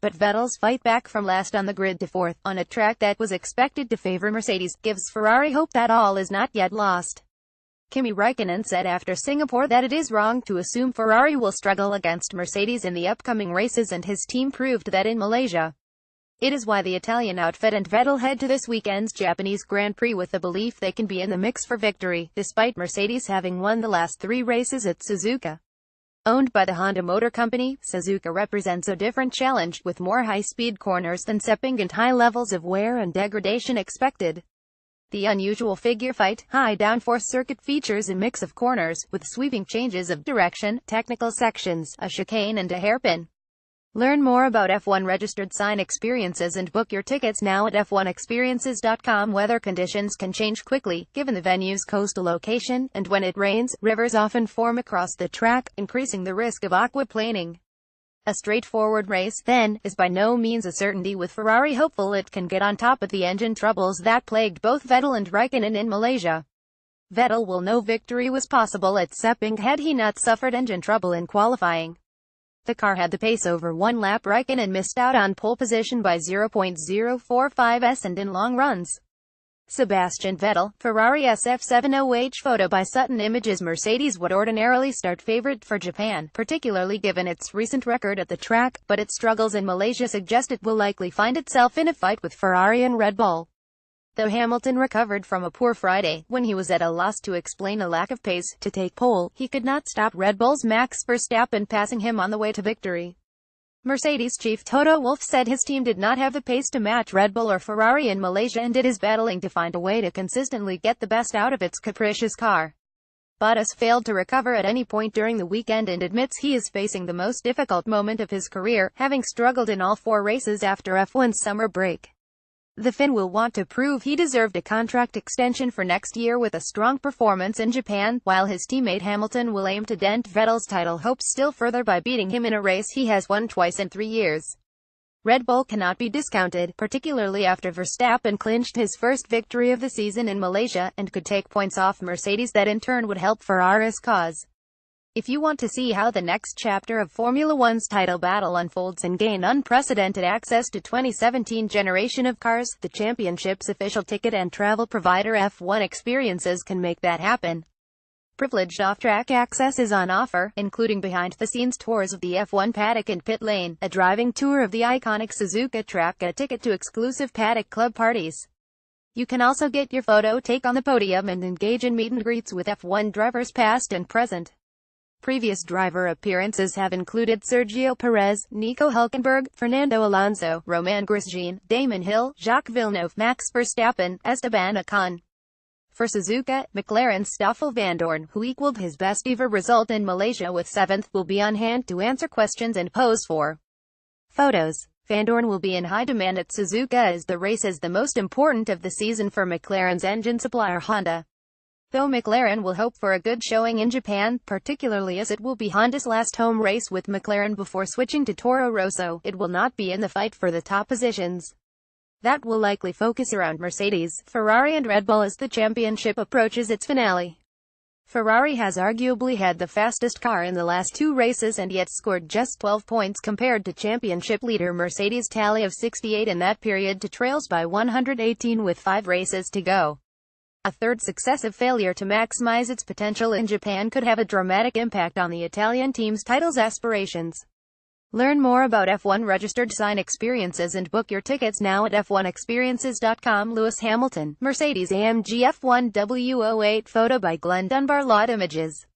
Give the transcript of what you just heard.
but Vettel's fight back from last on the grid to fourth, on a track that was expected to favor Mercedes, gives Ferrari hope that all is not yet lost. Kimi Räikkönen said after Singapore that it is wrong to assume Ferrari will struggle against Mercedes in the upcoming races, and his team proved that in Malaysia. It is why the Italian outfit and Vettel head to this weekend's Japanese Grand Prix with the belief they can be in the mix for victory, despite Mercedes having won the last 3 races at Suzuka. Owned by the Honda Motor Company, Suzuka represents a different challenge, with more high-speed corners than Sepang and high levels of wear and degradation expected. The unusual figure fight, high downforce circuit features a mix of corners, with sweeping changes of direction, technical sections, a chicane and a hairpin. Learn more about F1 registered sign experiences and book your tickets now at f1experiences.com. Weather conditions can change quickly, given the venue's coastal location, and when it rains, rivers often form across the track, increasing the risk of aquaplaning. A straightforward race, then, is by no means a certainty, with Ferrari hopeful it can get on top of the engine troubles that plagued both Vettel and Räikkönen in Malaysia. Vettel will know victory was possible at Sepang had he not suffered engine trouble in qualifying. The car had the pace over one lap. Räikkönen missed out on pole position by 0.045s and in long runs. Sebastian Vettel, Ferrari SF70H. Photo by Sutton Images. Mercedes would ordinarily start favorite for Japan, particularly given its recent record at the track, but its struggles in Malaysia suggest it will likely find itself in a fight with Ferrari and Red Bull. Though Hamilton recovered from a poor Friday, when he was at a loss to explain a lack of pace to take pole, he could not stop Red Bull's Max Verstappen passing him on the way to victory. Mercedes chief Toto Wolff said his team did not have the pace to match Red Bull or Ferrari in Malaysia, and it is battling to find a way to consistently get the best out of its capricious car. Bottas failed to recover at any point during the weekend and admits he is facing the most difficult moment of his career, having struggled in all 4 races after F1's summer break. The Finn will want to prove he deserved a contract extension for next year with a strong performance in Japan, while his teammate Hamilton will aim to dent Vettel's title hopes still further by beating him in a race he has won twice in 3 years. Red Bull cannot be discounted, particularly after Verstappen clinched his first victory of the season in Malaysia, and could take points off Mercedes that in turn would help Ferrari's cause. If you want to see how the next chapter of Formula One's title battle unfolds and gain unprecedented access to 2017 generation of cars, the championship's official ticket and travel provider F1 Experiences can make that happen. Privileged off-track access is on offer, including behind-the-scenes tours of the F1 paddock and pit lane, a driving tour of the iconic Suzuka track, a ticket to exclusive paddock club parties. You can also get your photo take on the podium and engage in meet and greets with F1 drivers past and present. Previous driver appearances have included Sergio Perez, Nico Hülkenberg, Fernando Alonso, Romain Grosjean, Damon Hill, Jacques Villeneuve, Max Verstappen, Esteban Ocon. For Suzuka, McLaren's Stoffel Vandoorne, who equaled his best ever result in Malaysia with 7th, will be on hand to answer questions and pose for photos. Vandoorne will be in high demand at Suzuka as the race is the most important of the season for McLaren's engine supplier Honda. Though McLaren will hope for a good showing in Japan, particularly as it will be Honda's last home race with McLaren before switching to Toro Rosso, it will not be in the fight for the top positions. That will likely focus around Mercedes, Ferrari and Red Bull as the championship approaches its finale. Ferrari has arguably had the fastest car in the last 2 races and yet scored just 12 points compared to championship leader Mercedes' tally of 68 in that period to trails by 118 with 5 races to go. A third successive failure to maximize its potential in Japan could have a dramatic impact on the Italian team's title's aspirations. Learn more about F1 registered sign experiences and book your tickets now at f1experiences.com. Lewis Hamilton, Mercedes AMG F1 W08. Photo by Glenn Dunbar. Lot Images.